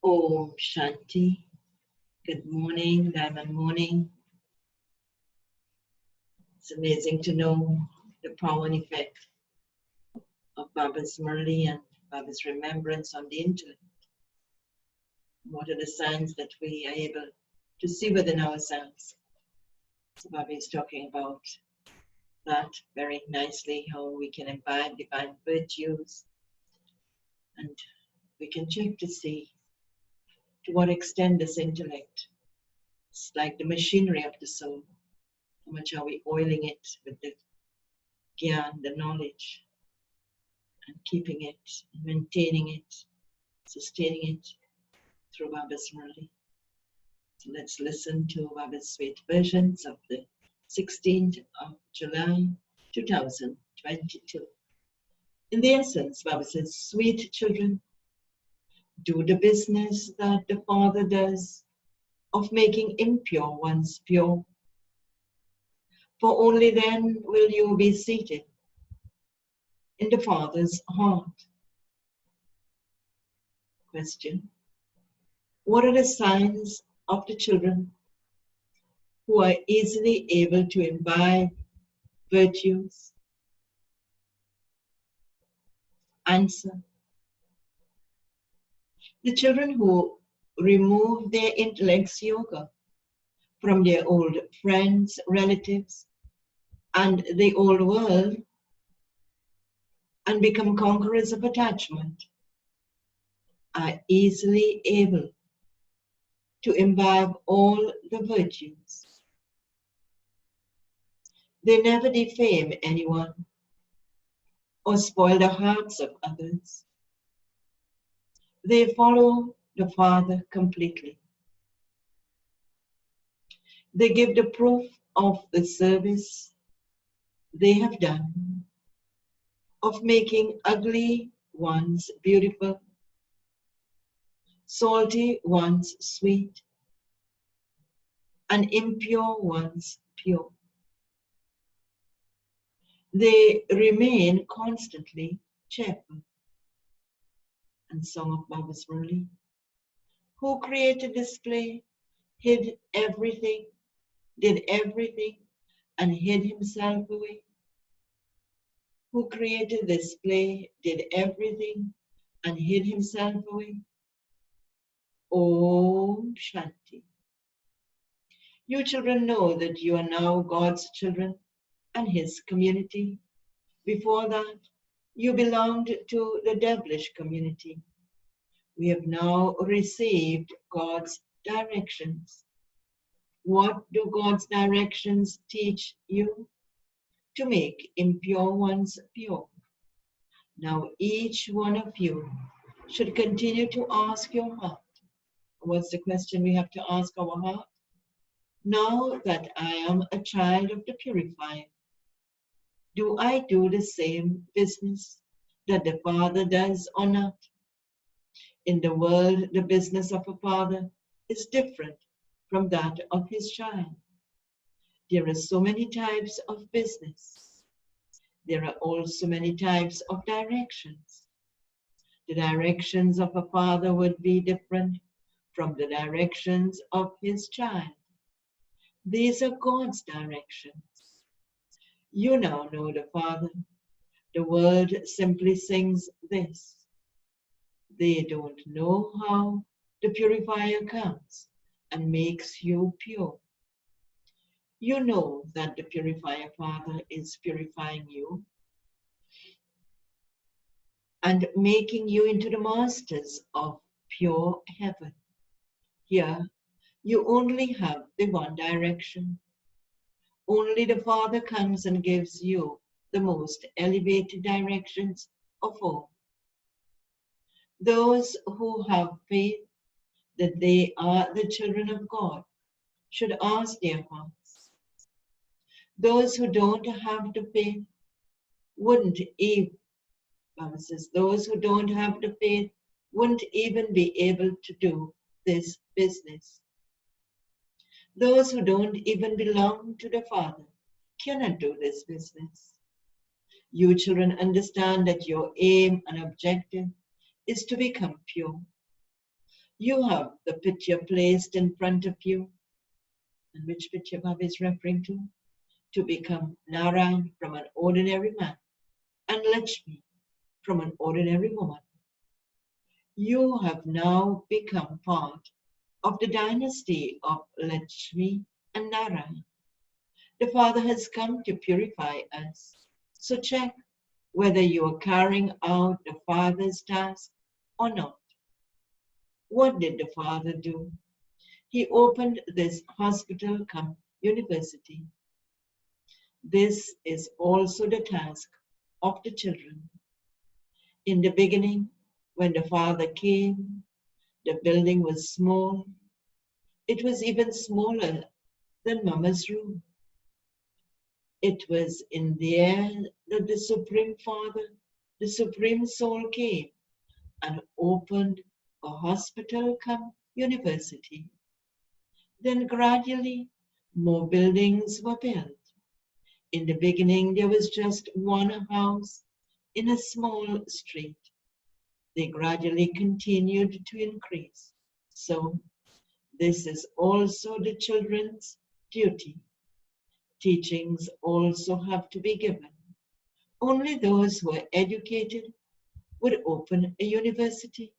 Om Shanti. Good morning, Diamond Morning. It's amazing to know the power and effect of Baba's Murli and Baba's remembrance on the intellect. What are the signs that we are able to see within ourselves? So Baba is talking about that very nicely, how we can imbibe divine virtues, and we can check to see to what extent this intellect is like the machinery of the soul. How much are we oiling it with the gyan, the knowledge, and keeping it, maintaining it, sustaining it through Baba's Murli. So let's listen to Baba's sweet versions of the 16th of July 2022. In the essence, Baba says, sweet children, do the business that the Father does of making impure ones pure. For only then will you be seated in the Father's heart. Question: what are the signs of the children who are easily able to imbibe virtues? Answer: the children who remove their intellect's yoga from their old friends, relatives, and the old world and become conquerors of attachment are easily able to imbibe all the virtues. They never defame anyone or spoil the hearts of others. They follow the Father completely. They give the proof of the service they have done, of making ugly ones beautiful, salty ones sweet, and impure ones pure. They remain constantly cheerful. And Song of Baba's Murli. Who created this play, hid everything, did everything, and hid himself away? Who created this play, did everything, and hid himself away? Om Shanti. You children know that you are now God's children and His community. Before that, you belonged to the devilish community. We have now received God's directions. What do God's directions teach you? To make impure ones pure. Now each one of you should continue to ask your heart. What's the question we have to ask our heart? Now that I am a child of the purifier, do I do the same business that the Father does or not? In the world, the business of a father is different from that of his child. There are so many types of business. There are also many types of directions. The directions of a father would be different from the directions of his child. These are God's directions. You now know the Father. The world simply sings this. They don't know how the purifier comes and makes you pure. You know that the purifier Father is purifying you and making you into the masters of pure heaven. Here, you only have the one direction. Only the Father comes and gives you the most elevated directions of all. Those who have faith that they are the children of God should ask their hearts. Those who don't have the faith wouldn't even, Bible says, those who don't have the faith wouldn't even be able to do this business. Those who don't even belong to the Father cannot do this business. You children understand that your aim and objective is to become pure. You have the picture placed in front of you. And which picture Baba is referring to? To become Narayan from an ordinary man and Lakshmi from an ordinary woman. You have now become part of the dynasty of Lakshmi and Narayan. The Father has come to purify us. So check whether you are carrying out the Father's task or not. What did the Father do? He opened this hospital come university. This is also the task of the children. In the beginning, when the Father came, the building was small. It was even smaller than Mama's room. It was in there that the Supreme Father, the Supreme Soul came and opened a hospital come university. Then gradually more buildings were built. In the beginning there was just one house in a small street. They gradually continued to increase. So this is also the children's duty. Teachings also have to be given. Only those who are educated would open a university.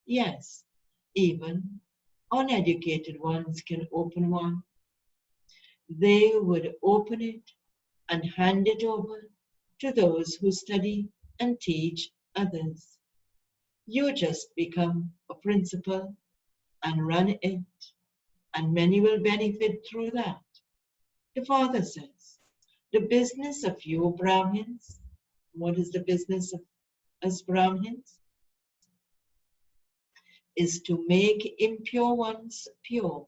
Yes, even uneducated ones can open one. They would open it and hand it over to those who study and teach others. You just become a principal and run it, and many will benefit through that. The Father says, the business of you Brahmins, what is the business of us Brahmins? Is to make impure ones pure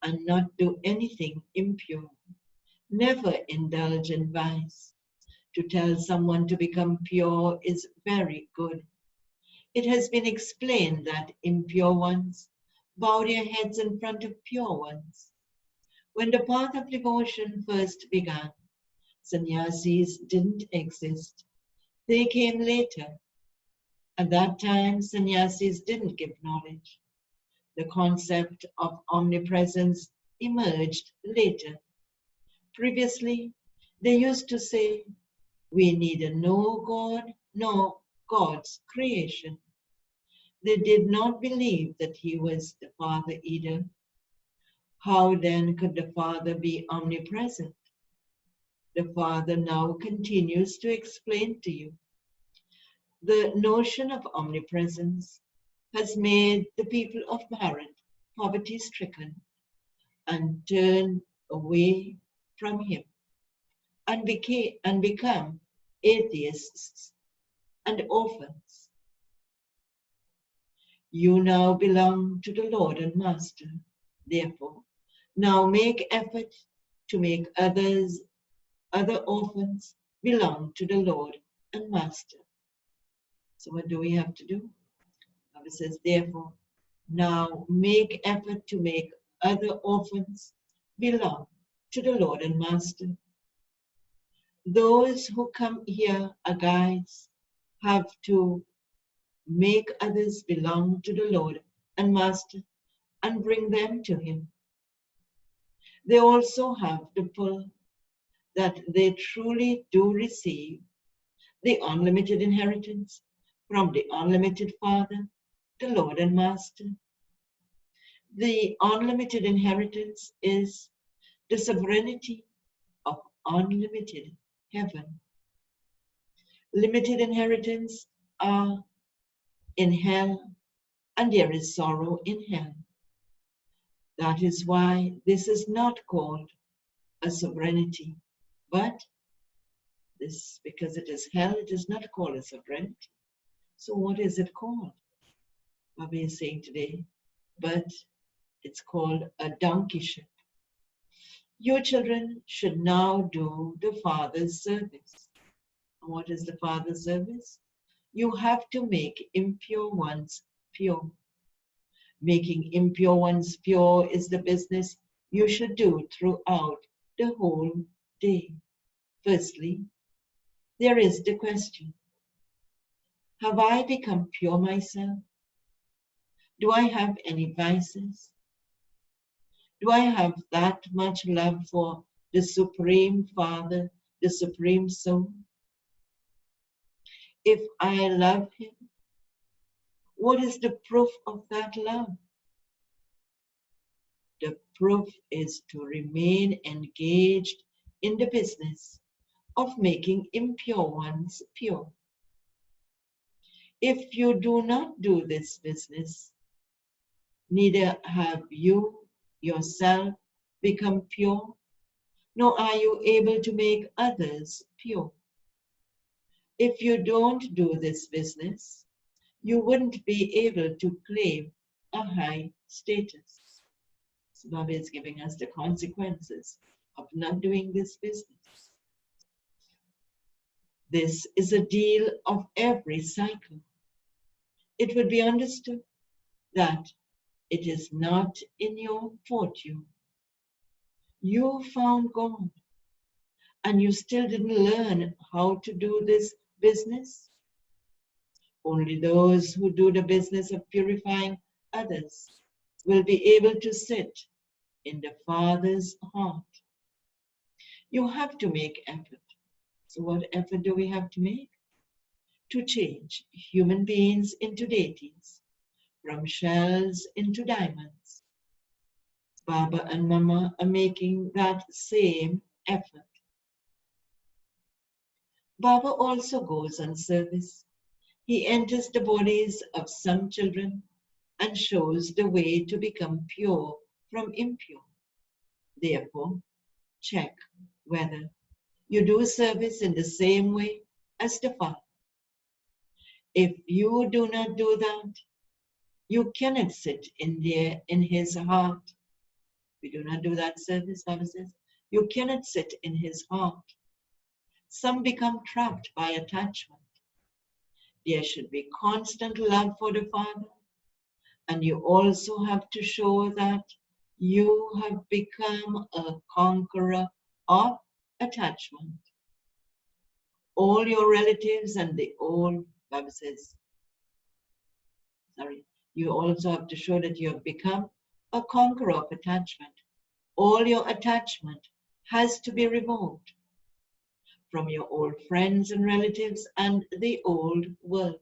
and not do anything impure. Never indulge in vice. To tell someone to become pure is very good. It has been explained that impure ones bow their heads in front of pure ones. When the path of devotion first began, sannyasis didn't exist. They came later. At that time, sannyasis didn't give knowledge. The concept of omnipresence emerged later. Previously, they used to say, we neither know God nor God's creation. They did not believe that he was the Father either. How then could the Father be omnipresent? The Father now continues to explain to you. The notion of omnipresence has made the people of Bharat poverty-stricken and turned away from him and become atheists and orphans. You now belong to the Lord and Master. Therefore, now make effort to make other orphans belong to the Lord and Master. So what do we have to do? It says, therefore, now make effort to make other orphans belong to the Lord and Master. Those who come here are guides, have to make others belong to the Lord and Master and bring them to him. They also have the pull that they truly do receive the unlimited inheritance from the unlimited Father, the Lord and Master. The unlimited inheritance is the sovereignty of unlimited heaven. Limited inheritance are in hell, and there is sorrow in hell. That is why this is not called a sovereignty, but this, because it is hell, it is not called a sovereignty. So what is it called? Baba is saying today, but it's called a donkeyship. Your children should now do the Father's service. And what is the Father's service? You have to make impure ones pure. Making impure ones pure is the business you should do throughout the whole day. Firstly, There is the question, have I become pure myself? Do I have any vices? Do I have that much love for the Supreme Father, the Supreme Soul? If I love Him, what is the proof of that love? The proof is to remain engaged in the business of making impure ones pure. If you do not do this business, neither have you yourself become pure, nor are you able to make others pure. If you don't do this business, you wouldn't be able to claim a high status. So Baba is giving us the consequences of not doing this business. This is a deal of every cycle. It would be understood that it is not in your fortune. You found God and you still didn't learn how to do this business. Only those who do the business of purifying others will be able to sit in the Father's heart. You have to make effort. So what effort do we have to make? To change human beings into deities, from shells into diamonds. Baba and Mama are making that same effort. Baba also goes on service. He enters the bodies of some children and shows the way to become pure from impure. Therefore, check whether you do service in the same way as the Father. If you do not do that, you cannot sit in there in His heart. If you do not do that service, Baba says, you cannot sit in His heart. Some become trapped by attachment. There should be constant love for the Father, and you also have to show that you have become a conqueror of attachment. All your relatives and the old, Baba says, you also have to show that you have become a conqueror of attachment. All your attachment has to be removed from your old friends and relatives and the old world.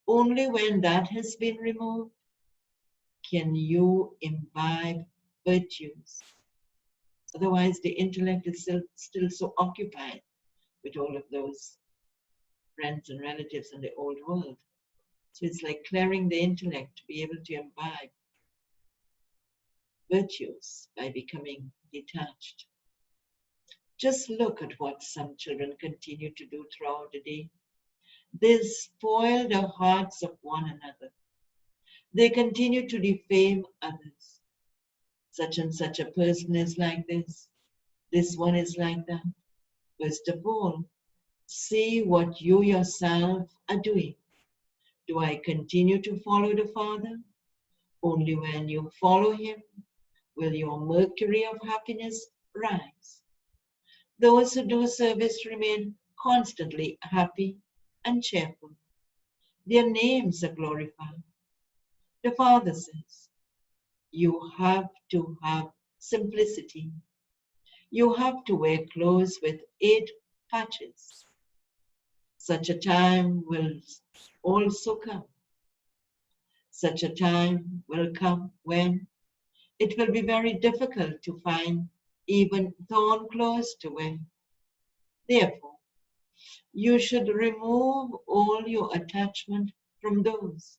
Only when that has been removed can you imbibe virtues. Otherwise, the intellect is still so occupied with all of those friends and relatives in the old world. So it's like clearing the intellect to be able to imbibe virtues by becoming detached. Just look at what some children continue to do throughout the day. They spoil the hearts of one another. They continue to defame others. Such and such a person is like this. This one is like that. First of all, see what you yourself are doing. Do I continue to follow the Father? Only when you follow Him will your mercury of happiness rise. Those who do service remain constantly happy and cheerful. Their names are glorified. The Father says, you have to have simplicity. You have to wear clothes with 8 patches. Such a time will also come. Such a time will come when it will be very difficult to find even torn clothes to wear. Therefore, you should remove all your attachment from those.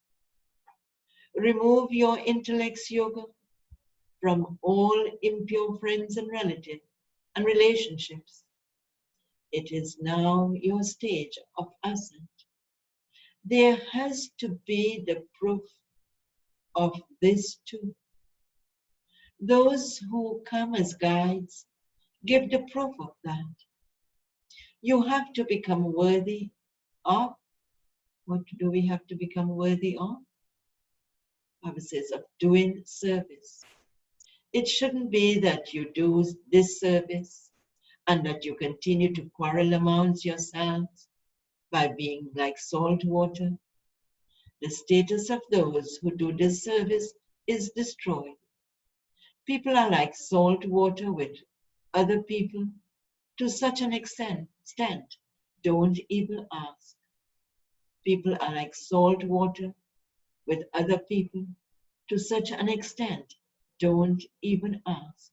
Remove your intellect's yoga from all impure friends and relatives and relationships. It is now your stage of ascent. There has to be the proof of this too. Those who come as guides give the proof of that. You have to become worthy of. What do we have to become worthy of? Baba says, of doing service. It shouldn't be that you do this service and that you continue to quarrel amongst yourselves by being like salt water, the status of those who do this service is destroyed. People are like salt water with other people to such an extent, don't even ask. People are like salt water with other people to such an extent, don't even ask.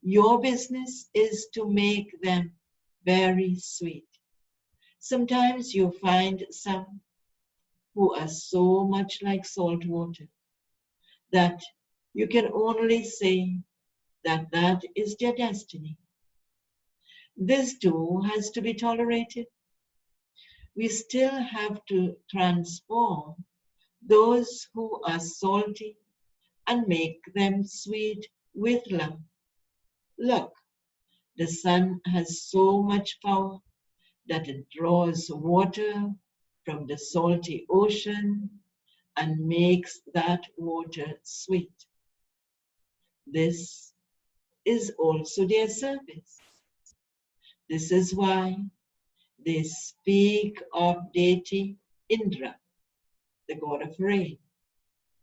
Your business is to make them very sweet. Sometimes you find some who are so much like salt water that you can only say that that is their destiny. This too has to be tolerated. We still have to transform those who are salty and make them sweet with love. Look, the sun has so much power that it draws water from the salty ocean and makes that water sweet. This is also their service. This is why they speak of deity Indra, the god of rain.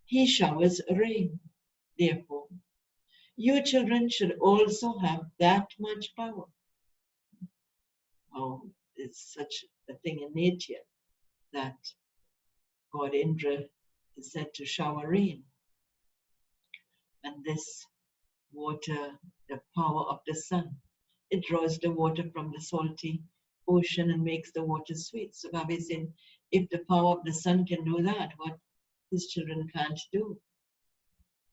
He showers rain. Therefore, you children should also have that much power. Oh, it's such a thing in nature that God Indra is said to shower rain. And this water, the power of the sun, it draws the water from the salty ocean and makes the water sweet. So Baba is saying, if the power of the sun can do that, what his children can't do?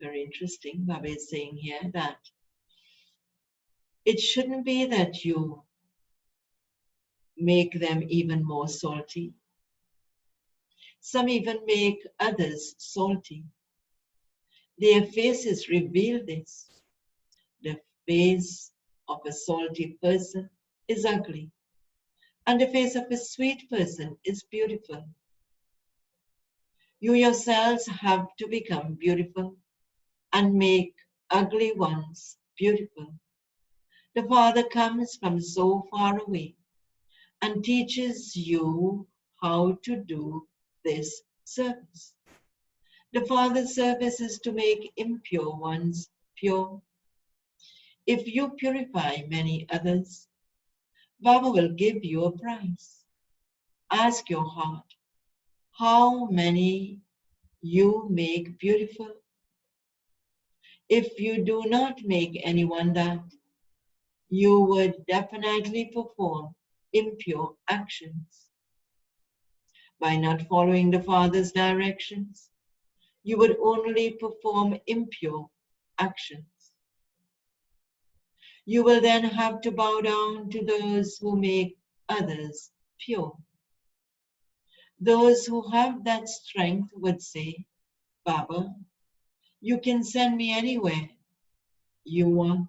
Very interesting. Baba is saying here that it shouldn't be that you make them even more salty. Some even make others salty. Their faces reveal this. The face of a salty person is ugly, and the face of a sweet person is beautiful. You yourselves have to become beautiful and make ugly ones beautiful. The Father comes from so far away and teaches you how to do this service. The Father's service is to make impure ones pure. If you purify many others, Baba will give you a prize. Ask your heart how many you make beautiful. If you do not make anyone that, you would definitely perform impure actions. By not following the Father's directions, you would only perform impure actions. You will then have to bow down to those who make others pure. Those who have that strength would say, Baba, you can send me anywhere you want.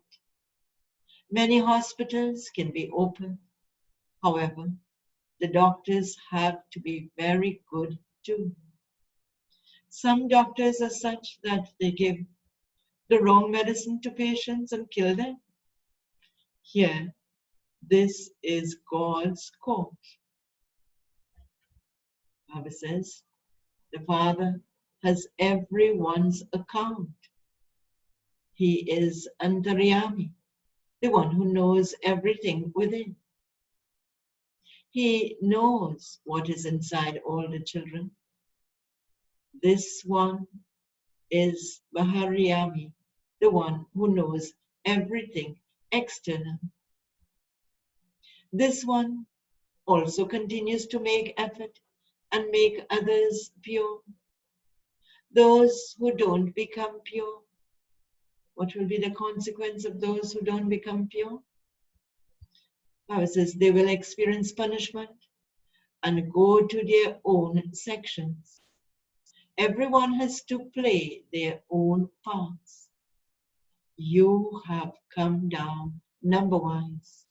Many hospitals can be opened. However, the doctors have to be very good too. Some doctors are such that they give the wrong medicine to patients and kill them. Here, this is God's court. Baba says, the Father has everyone's account. He is Antaryami, the one who knows everything within. He knows what is inside all the children. This one is Baharyami, the one who knows everything external. This one also continues to make effort and make others pure. Those who don't become pure, what will be the consequence of those who don't become pure? Bible says they will experience punishment and go to their own sections. Everyone has to play their own parts. You have come down number-wise.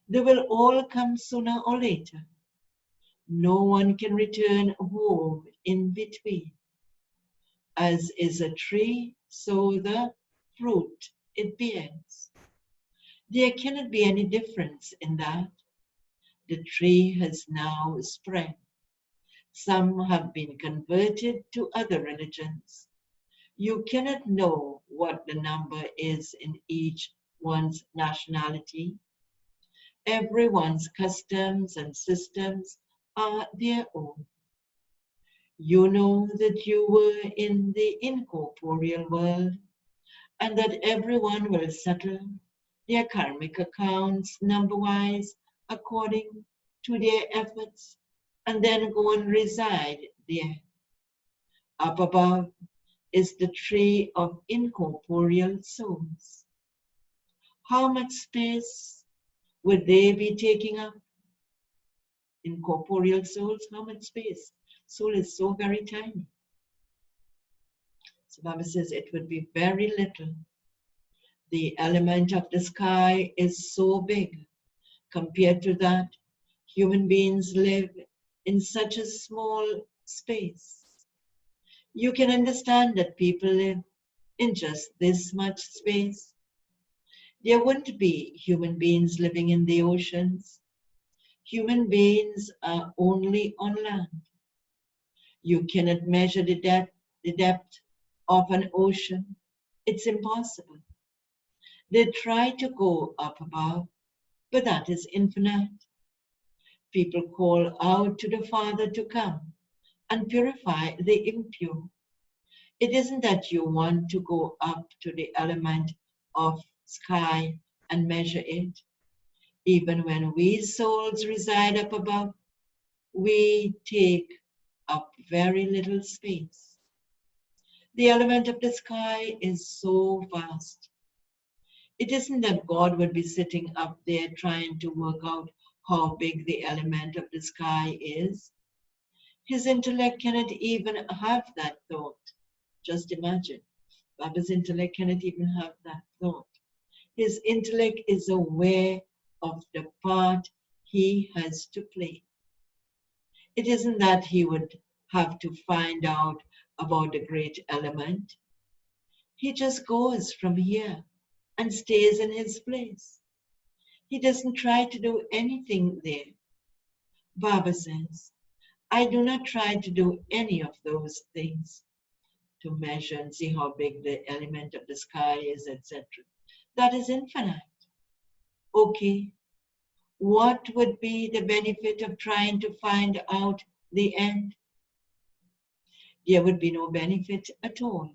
They will all come sooner or later. No one can return home in between. As is a tree, so the fruit it bears. There cannot be any difference in that. The tree has now spread. Some have been converted to other religions. You cannot know what the number is in each one's nationality. Everyone's customs and systems are their own. You know that you were in the incorporeal world and that everyone will settle their karmic accounts number-wise according to their efforts and then go and reside there. Up above is the tree of incorporeal souls. How much space would they be taking up? Incorporeal souls, how much space? Soul is so very tiny. So Baba says it would be very little. The element of the sky is so big. Compared to that, human beings live in such a small space. You can understand that people live in just this much space. There wouldn't be human beings living in the oceans. Human beings are only on land. You cannot measure the depth of an ocean. It's impossible. They try to go up above, but that is infinite. People call out to the Father to come and purify the impure. It isn't that you want to go up to the element of sky and measure it. Even when we souls reside up above, we take up very little space. The element of the sky is so vast. It isn't that God would be sitting up there trying to work out how big the element of the sky is. His intellect cannot even have that thought. Just imagine. Baba's intellect cannot even have that thought. His intellect is aware of the part he has to play. It isn't that he would have to find out about the great element. He just goes from here and stays in his place. He doesn't try to do anything there. Baba says, I do not try to do any of those things to measure and see how big the element of the sky is, etc. That is infinite. Okay, what would be the benefit of trying to find out the end? There would be no benefit at all.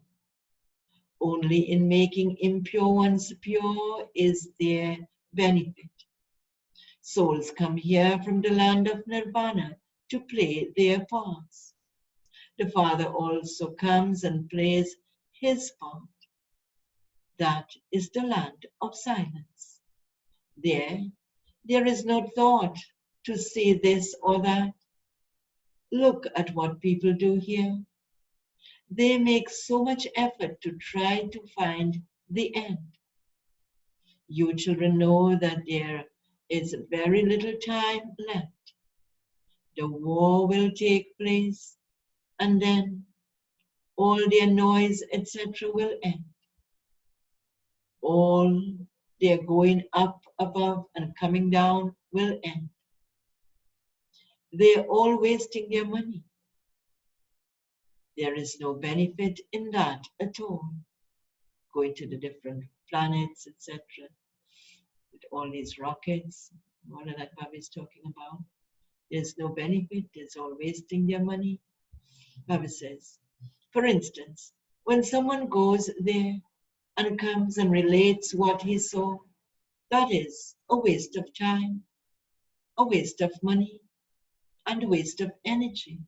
Only in making impure ones pure is there benefit. Souls come here from the land of Nirvana to play their parts. The Father also comes and plays his part. That is the land of silence. There is no thought to see this or that. Look at what people do here. They make so much effort to try to find the end. You children know that there is very little time left. The war will take place, and then all their noise, etc., will end. All their going up above and coming down will end. They're all wasting their money. There is no benefit in that at all. Going to the different planets, etc., with all these rockets, all of that Baba is talking about. There's no benefit, it's all wasting their money. Baba says, for instance, when someone goes there and comes and relates what he saw, that is a waste of time, a waste of money, and a waste of energy.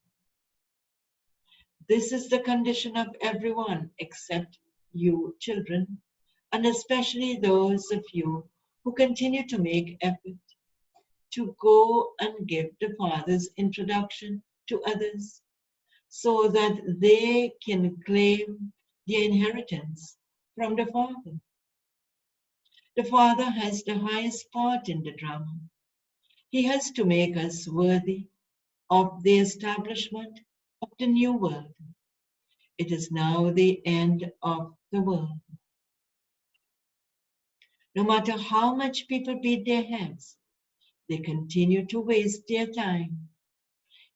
This is the condition of everyone except you children, and especially those of you who continue to make effort to go and give the Father's introduction to others so that they can claim their inheritance from the Father. The Father has the highest part in the drama. He has to make us worthy of the establishment of the new world. It is now the end of the world. No matter how much people beat their heads, they continue to waste their time.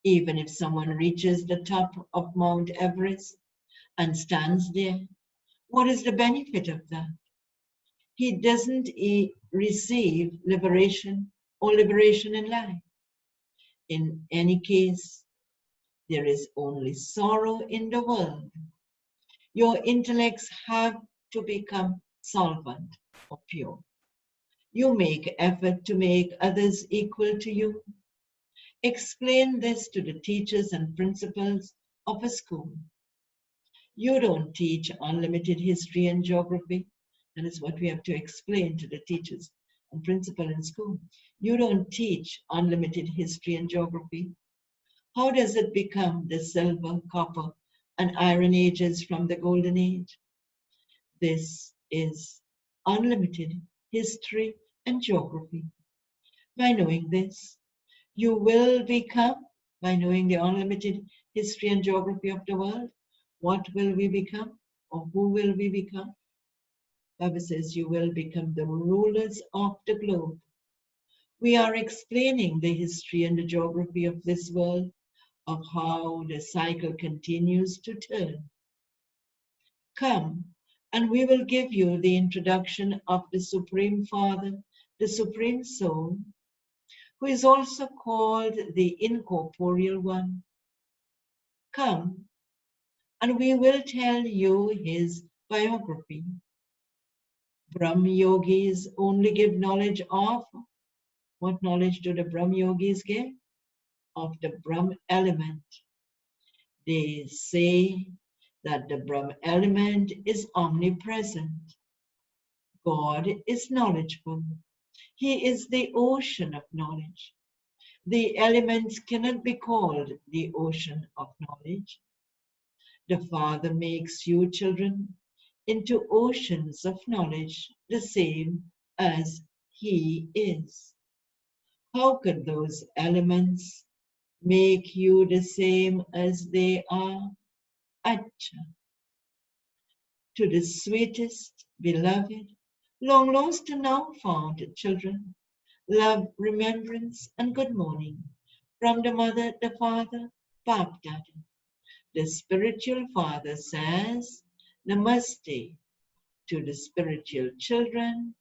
Even if someone reaches the top of Mount Everest and stands there, what is the benefit of that? He doesn't receive liberation or liberation in life. In any case, there is only sorrow in the world. Your intellects have to become solvent or pure. You make effort to make others equal to you. Explain this to the teachers and principals of a school. You don't teach unlimited history and geography. That is what we have to explain to the teachers and principal in school. You don't teach unlimited history and geography. How does it become the silver, copper, and iron ages from the golden age? This is unlimited history and geography. By knowing this, you will become, by knowing the unlimited history and geography of the world, what will we become, or who will we become? The Bible says you will become the rulers of the globe. We are explaining the history and the geography of this world, of how the cycle continues to turn. Come, and we will give you the introduction of the Supreme Father, the Supreme Soul, who is also called the Incorporeal One. Come, and we will tell you his biography. Brahm yogis only give knowledge of, what knowledge do the Brahm yogis give? Of the Brahm element. They say that the Brahm element is omnipresent. God is knowledgeable. He is the ocean of knowledge. The elements cannot be called the ocean of knowledge. The Father makes you children into oceans of knowledge, the same as He is. How could those elements make you the same as they are? Acha. To the sweetest, beloved, long lost and now found children, love, remembrance, and good morning from the Mother, the Father, Bap Daddy. The spiritual father says, Namaste to the spiritual children,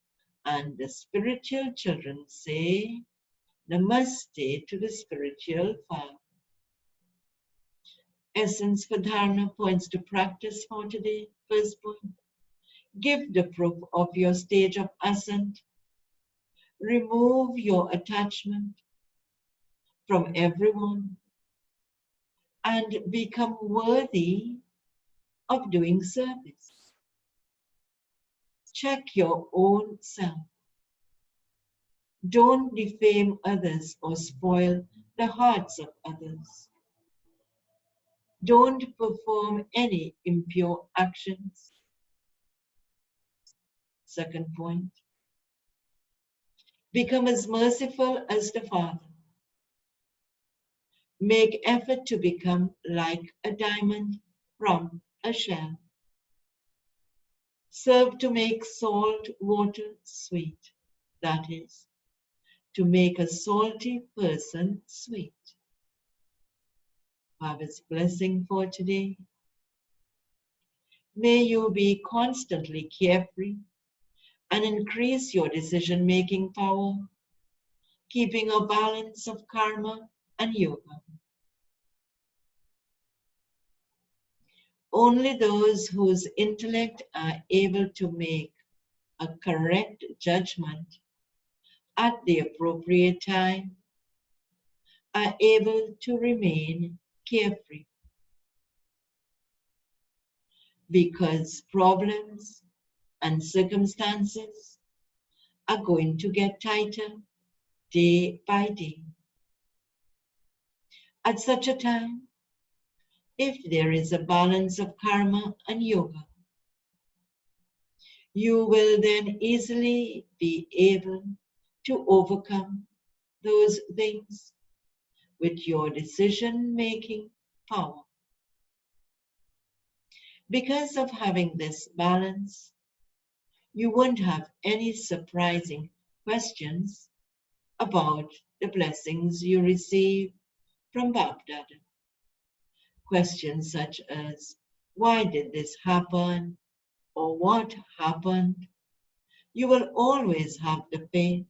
and the spiritual children say, Namaste to the spiritual father. Essence for Dharana points to practice for today. First point, give the proof of your stage of ascent. Remove your attachment from everyone and become worthy of doing service. Check your own self. Don't defame others or spoil the hearts of others. Don't perform any impure actions. Second point, become as merciful as the Father. Make effort to become like a diamond from a shell. Serve to make salt water sweet. That is, to make a salty person sweet. Father's blessing for today. May you be constantly carefree and increase your decision-making power, keeping a balance of karma and yoga. Only those whose intellect are able to make a correct judgment at the appropriate time are able to remain carefree. Because problems and circumstances are going to get tighter day by day. At such a time, if there is a balance of karma and yoga, you will then easily be able to overcome those things with your decision-making power. Because of having this balance, you won't have any surprising questions about the blessings you receive from Bapdada. Questions such as, why did this happen? Or what happened? You will always have the faith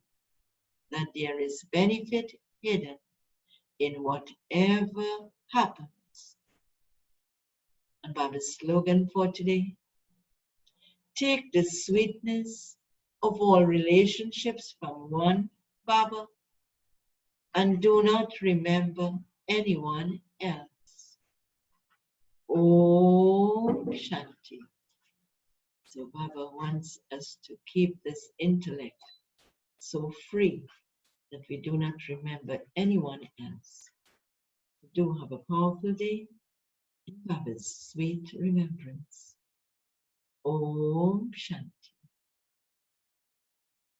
that there is benefit hidden in whatever happens. And Baba's slogan for today, take the sweetness of all relationships from one Baba and do not remember anyone else. Om Shanti. So Baba wants us to keep this intellect so free that we do not remember anyone else. Do have a powerful day in Baba's sweet remembrance. Om Shanti.